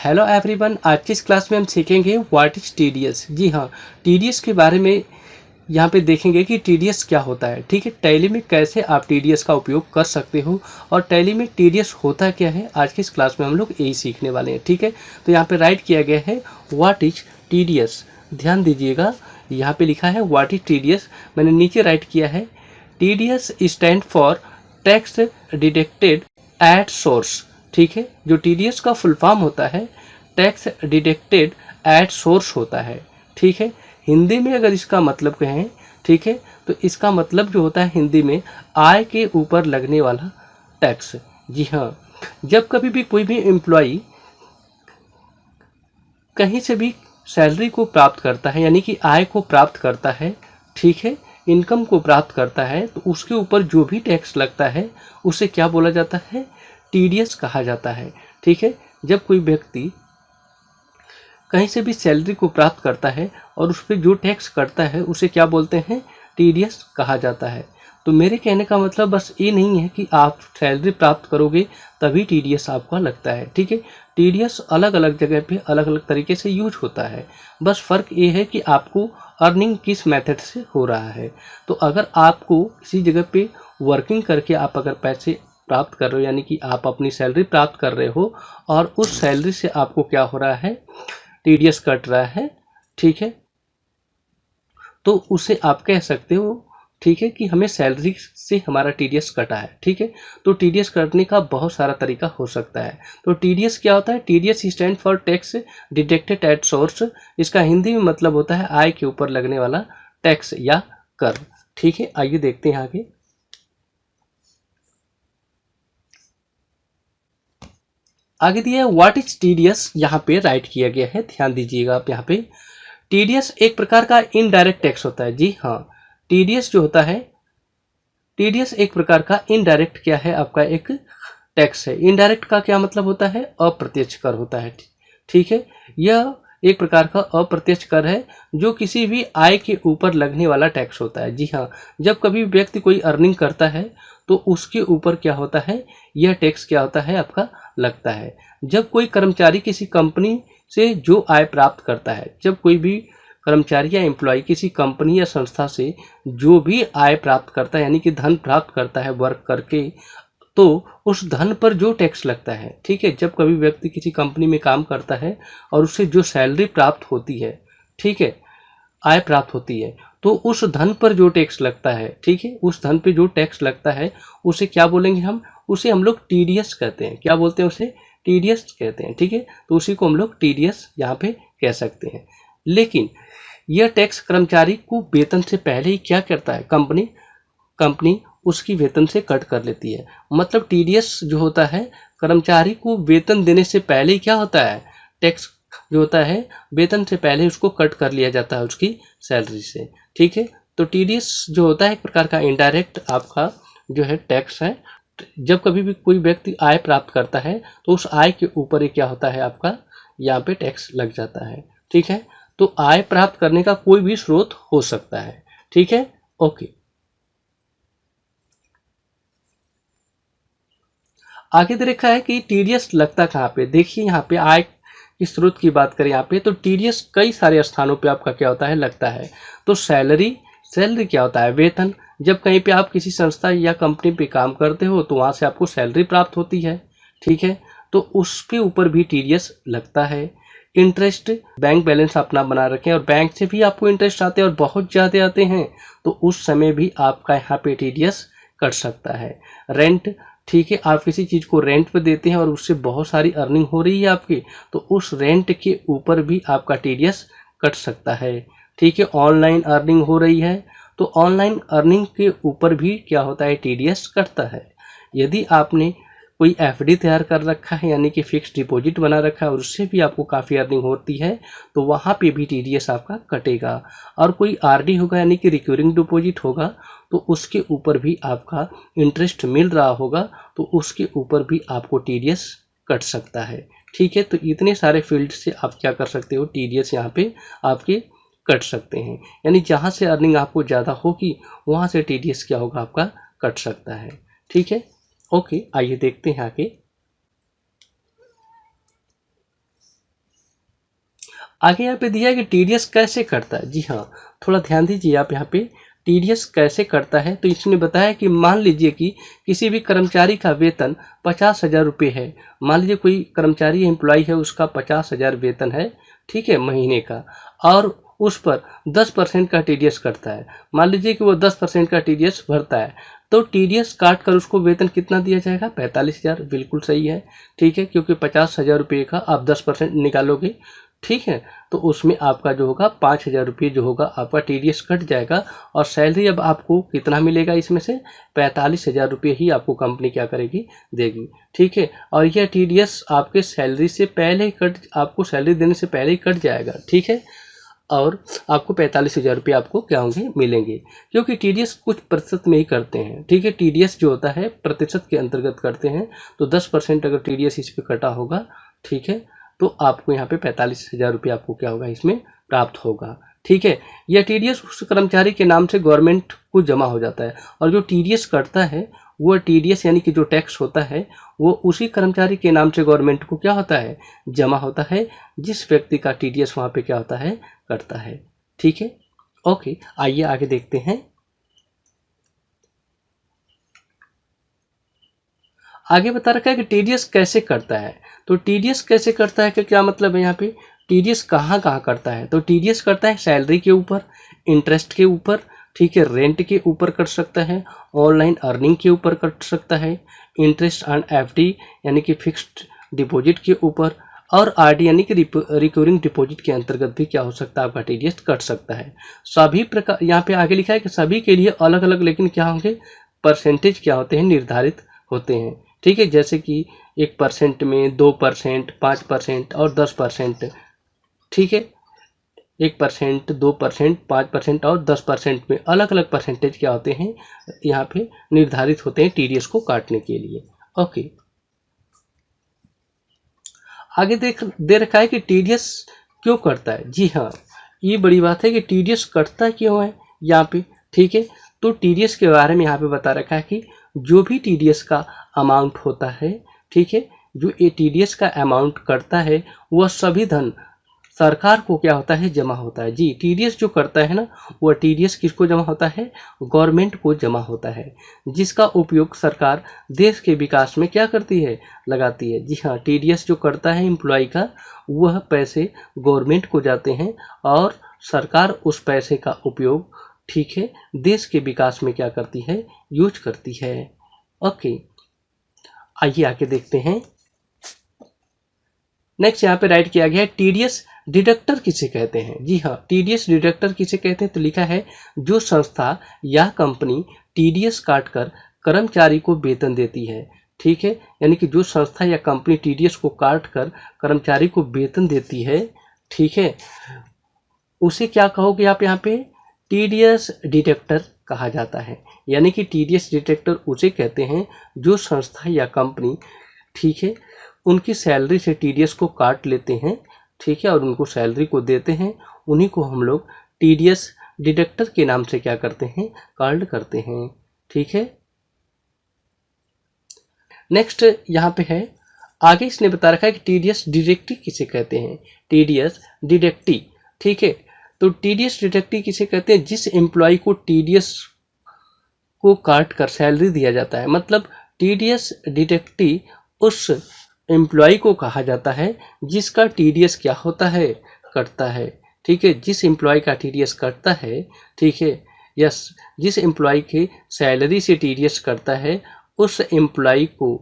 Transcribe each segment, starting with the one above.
Hello everyone, आज की इस क्लास में हम सीखेंगे व्हाट इज टीडीएस। जी हाँ, टीडीएस के बारे में यहाँ पे देखेंगे कि टीडीएस क्या होता है। ठीक है, टैली में कैसे आप टीडीएस का उपयोग कर सकते हो और टैली में टीडीएस होता क्या है, आज की इस क्लास में हम लोग यही सीखने वाले हैं। ठीक है, तो यहाँ पे राइट किया गया है व्हाट इज टीडीएस। ध्यान दीजिएगा, यहाँ पे लिखा है व्हाट इज टीडीएस, मैंने नीचे राइट किया है TDS stand for tax deducted at source. ठीक है, जो टीडीएस का फुल फॉर्म होता है टैक्स डिडक्टेड एट सोर्स होता है। ठीक है, हिंदी में अगर इसका मतलब कहें, ठीक है, तो इसका मतलब जो होता है हिंदी में आय के ऊपर लगने वाला टैक्स। जी हाँ, जब कभी भी कोई भी एम्प्लॉई कहीं से भी सैलरी को प्राप्त करता है, यानी कि आय को प्राप्त करता है, ठीक है, इनकम को प्राप्त करता है, तो उसके ऊपर जो भी टैक्स लगता है उसे क्या बोला जाता है, टीडीएस कहा जाता है। ठीक है, जब कोई व्यक्ति कहीं से भी सैलरी को प्राप्त करता है और उस पर जो टैक्स कटता है उसे क्या बोलते हैं, टीडीएस कहा जाता है। तो मेरे कहने का मतलब बस ये नहीं है कि आप सैलरी प्राप्त करोगे तभी टीडीएस आपका लगता है। ठीक है, टीडीएस अलग अलग जगह पे अलग अलग तरीके से यूज होता है, बस फ़र्क ये है कि आपको अर्निंग किस मेथड से हो रहा है। तो अगर आपको किसी जगह पे वर्किंग करके आप अगर पैसे प्राप्त कर रहे हो, यानी कि आप अपनी सैलरी प्राप्त कर रहे हो और उस सैलरी से आपको क्या हो रहा है, टीडीएस कट रहा है, ठीक है, तो उसे आप कह सकते हो, ठीक है, कि हमें सैलरी से हमारा टीडीएस कटा है। ठीक है, तो टीडीएस कटने का बहुत सारा तरीका हो सकता है। तो टीडीएस क्या होता है, TDS stand for tax deducted at source. इसका हिंदी में मतलब होता है आय के ऊपर लगने वाला टैक्स या कर। ठीक है, आइए देखते हैं आगे। आगे दिया है व्हाट इज टीडीएस, यहाँ पे राइट किया गया है, ध्यान दीजिएगा आप। यहाँ पे टीडीएस एक प्रकार का इनडायरेक्ट टैक्स होता है। जी हाँ, टीडीएस जो होता है, टीडीएस एक प्रकार का इनडायरेक्ट क्या है, आपका एक टैक्स है। इनडायरेक्ट का क्या मतलब होता है, अप्रत्यक्ष कर होता है। ठीक है, यह एक प्रकार का अप्रत्यक्ष कर है जो किसी भी आय के ऊपर लगने वाला टैक्स होता है। जी हाँ, जब कभी व्यक्ति कोई अर्निंग करता है तो उसके ऊपर क्या होता है, यह टैक्स क्या होता है, आपका लगता है। जब कोई कर्मचारी किसी कंपनी से जो आय प्राप्त करता है, जब कोई भी कर्मचारी या एम्प्लॉय किसी कंपनी या संस्था से जो भी आय प्राप्त करता है, यानी कि धन प्राप्त करता है वर्क करके, तो उस धन पर जो टैक्स लगता है, ठीक है, जब कभी व्यक्ति किसी कंपनी में काम करता है और उससे जो सैलरी प्राप्त होती है, ठीक है, आय प्राप्त होती है, तो उस धन पर जो टैक्स लगता है, ठीक है, उस धन पे जो टैक्स लगता है उसे क्या बोलेंगे हम, उसे हम लोग टीडीएस कहते हैं। क्या बोलते हैं, उसे टीडीएस कहते हैं। ठीक है, तो उसी को हम लोग टीडीएस यहाँ पे कह सकते हैं। लेकिन यह टैक्स कर्मचारी को वेतन से पहले ही क्या करता है, कंपनी उसकी वेतन से कट कर लेती है। मतलब टीडीएस जो होता है कर्मचारी को वेतन देने से पहले ही क्या होता है, टैक्स जो होता है वेतन से पहले उसको कट कर लिया जाता है उसकी सैलरी से। ठीक है, तो टीडीएस जो होता है एक प्रकार का इनडायरेक्ट आपका जो है टैक्स है। जब कभी भी कोई व्यक्ति आय प्राप्त करता है तो उस आय के ऊपर ही क्या होता है, आपका यहाँ पे टैक्स लग जाता है। ठीक है, तो आय प्राप्त करने का कोई भी स्रोत हो सकता है। ठीक है, ओके। आगे दे रखा है कि टीडीएस लगता कहाँ पे। देखिए यहाँ पे आय की स्रोत की बात करें यहाँ पे, तो टीडीएस कई सारे स्थानों पे आपका क्या होता है, लगता है। तो सैलरी क्या होता है, वेतन। जब कहीं पे आप किसी संस्था या कंपनी पे काम करते हो तो वहाँ से आपको सैलरी प्राप्त होती है। ठीक है, तो उसके ऊपर भी टीडीएस लगता है। इंटरेस्ट, बैंक बैलेंस अपना बना रखें और बैंक से भी आपको इंटरेस्ट आते हैं और बहुत ज़्यादा आते हैं, तो उस समय भी आपका यहाँ पे टीडीएस कट सकता है। रेंट, ठीक है, आप किसी चीज़ को रेंट पे देते हैं और उससे बहुत सारी अर्निंग हो रही है आपकी, तो उस रेंट के ऊपर भी आपका टीडीएस कट सकता है। ठीक है, ऑनलाइन अर्निंग हो रही है तो ऑनलाइन अर्निंग के ऊपर भी क्या होता है, टीडीएस कटता है। यदि आपने कोई एफडी तैयार कर रखा है, यानी कि फिक्स डिपॉजिट बना रखा है और उससे भी आपको काफ़ी अर्निंग होती है, तो वहाँ पे भी टीडीएस आपका कटेगा। और कोई आरडी होगा, यानी कि रिकरिंग डिपॉजिट होगा, तो उसके ऊपर भी आपका इंटरेस्ट मिल रहा होगा, तो उसके ऊपर भी आपको टीडीएस कट सकता है। ठीक है, तो इतने सारे फील्ड से आप क्या कर सकते हो, टीडीएस यहाँ पे आपके कट सकते हैं। यानी जहाँ से अर्निंग आपको ज़्यादा होगी वहाँ से टीडीएस क्या होगा, आपका कट सकता है। ठीक है, ओके, आइए देखते हैं आगे। आगे यहाँ पे दिया है कि टीडीएस कैसे करता है। जी हाँ, थोड़ा ध्यान दीजिए आप यहाँ पे, टीडीएस कैसे करता है। तो इसने बताया कि मान लीजिए कि किसी भी कर्मचारी का वेतन 50,000 रुपये है। मान लीजिए कोई कर्मचारी एम्प्लॉय है, उसका 50,000 वेतन है, ठीक है, महीने का, और उस पर 10% का टीडीएस कटता है। मान लीजिए कि वो 10% का टीडीएस भरता है, तो टीडीएस काट कर उसको वेतन कितना दिया जाएगा? 45,000। बिल्कुल सही है, ठीक है, क्योंकि 50,000 रुपये का आप 10% निकालोगे, ठीक है, तो उसमें आपका जो होगा 5,000 रुपये जो होगा आपका टीडीएस कट जाएगा। और सैलरी अब आपको कितना मिलेगा? इसमें से 45,000 रुपये ही आपको कंपनी क्या करेगी? देगी, ठीक है। और यह टीडीएस आपके सैलरी से पहले ही आपको सैलरी देने से पहले ही कट जाएगा, ठीक है। और आपको 45,000 रुपये आपको क्या होंगे? मिलेंगे, क्योंकि टीडीएस कुछ प्रतिशत में ही करते हैं, ठीक है। टीडीएस जो होता है प्रतिशत के अंतर्गत करते हैं, तो 10% अगर टीडीएस इस पर कटा होगा, ठीक है, तो आपको यहाँ पे 45,000 रुपये आपको क्या होगा? इसमें प्राप्त होगा, ठीक है। यह टीडीएस उस कर्मचारी के नाम से गवर्नमेंट को जमा हो जाता है, और जो टीडीएस कटता है वो टीडीएस यानी कि जो टैक्स होता है वो उसी कर्मचारी के नाम से गवर्नमेंट को क्या होता है? जमा होता है, जिस व्यक्ति का टीडीएस वहाँ पे क्या होता है? करता है, ठीक है। ओके, आइए आगे देखते हैं। आगे बता रखा है कि टीडीएस कैसे करता है। तो टीडीएस कैसे करता है, क्या मतलब है यहाँ पे? टीडीएस कहाँ कहाँ करता है? तो टीडीएस करता है सैलरी के ऊपर, इंटरेस्ट के ऊपर, ठीक है, रेंट के ऊपर कट सकता है, ऑनलाइन अर्निंग के ऊपर कट सकता है, इंटरेस्ट ऑन एफडी यानी कि फिक्स्ड डिपॉजिट के ऊपर, और आरडी यानी कि रिकरिंग डिपॉजिट के अंतर्गत भी क्या हो सकता है? आपका टीडीएस कट सकता है। सभी प्रकार, यहाँ पे आगे लिखा है कि सभी के लिए अलग अलग, लेकिन क्या होंगे? परसेंटेज क्या होते हैं? निर्धारित होते हैं, ठीक है। जैसे कि 1% में 2%, 5% और 10%, ठीक है। 1%, 2%, 5% और 10% में अलग अलग परसेंटेज क्या होते हैं? यहाँ पे निर्धारित होते हैं टीडीएस को काटने के लिए। ओके, आगे दे रखा है कि टीडीएस क्यों कटता है। जी हाँ, ये बड़ी बात है कि टीडीएस कटता क्यों है यहाँ पे, ठीक है। तो टीडीएस के बारे में यहाँ पे बता रखा है कि जो भी टीडीएस का अमाउंट होता है, ठीक है, जो ये टीडीएस का अमाउंट कटता है वह सभी धन सरकार को क्या होता है? जमा होता है। जी, टीडीएस जो करता है ना, वह टीडीएस किसको जमा होता है? गवर्नमेंट को जमा होता है, जिसका उपयोग सरकार देश के विकास में क्या करती है? लगाती है। जी हाँ, टीडीएस जो करता है एम्प्लॉय का, वह पैसे गवर्नमेंट को जाते हैं, और सरकार उस पैसे का उपयोग, ठीक है, देश के विकास में क्या करती है? यूज करती है। ओके, आइए आगे देखते हैं। नेक्स्ट यहाँ पे राइट किया गया है टीडीएस डिडक्टर किसे कहते हैं। जी हाँ, टीडीएस डिडक्टर किसे कहते हैं? तो लिखा है जो संस्था या कंपनी टीडीएस काटकर कर्मचारी को वेतन देती है, ठीक है। यानी कि जो संस्था या कंपनी टीडीएस को काट कर कर्मचारी को वेतन देती है, ठीक है, उसे क्या कहोगे आप यहाँ पे? टीडीएस डिडक्टर कहा जाता है। यानी कि टीडीएस डिडक्टर उसे कहते हैं जो संस्था या कंपनी, ठीक है, उनकी सैलरी से टीडीएस को काट लेते हैं, ठीक है, और उनको सैलरी को देते हैं। उन्हीं को हम लोग टीडीएस डिडक्टर के नाम से क्या करते हैं? कॉल्ड करते हैं, ठीक है। नेक्स्ट यहाँ पे है, आगे इसने बता रखा है कि टीडीएस डिडक्टी किसे कहते हैं। टीडीएस डिडक्टी, ठीक है, तो टीडीएस डिडक्टी किसे कहते हैं? जिस एम्प्लॉय को टीडीएस को काट कर सैलरी दिया जाता है। मतलब टीडीएस डिडक्टी उस एम्प्लॉय को कहा जाता है जिसका टीडीएस क्या होता है? कटता है, ठीक है। जिस एम्प्लॉय का टीडीएस कटता है, ठीक है, यस, जिस एम्प्लॉय के सैलरी से टीडीएस करता है, उस एम्प्लॉय को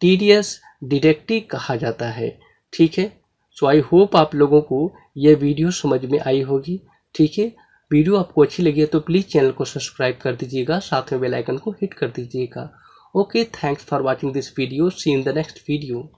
टीडीएस डिडक्टी कहा जाता है, ठीक है। सो आई होप आप लोगों को यह वीडियो समझ में आई होगी, ठीक है। वीडियो आपको अच्छी लगी है तो प्लीज़ चैनल को सब्सक्राइब कर दीजिएगा, साथ में बेल आइकन को हिट कर दीजिएगा। Okay, thanks for watching this video, see in the next video.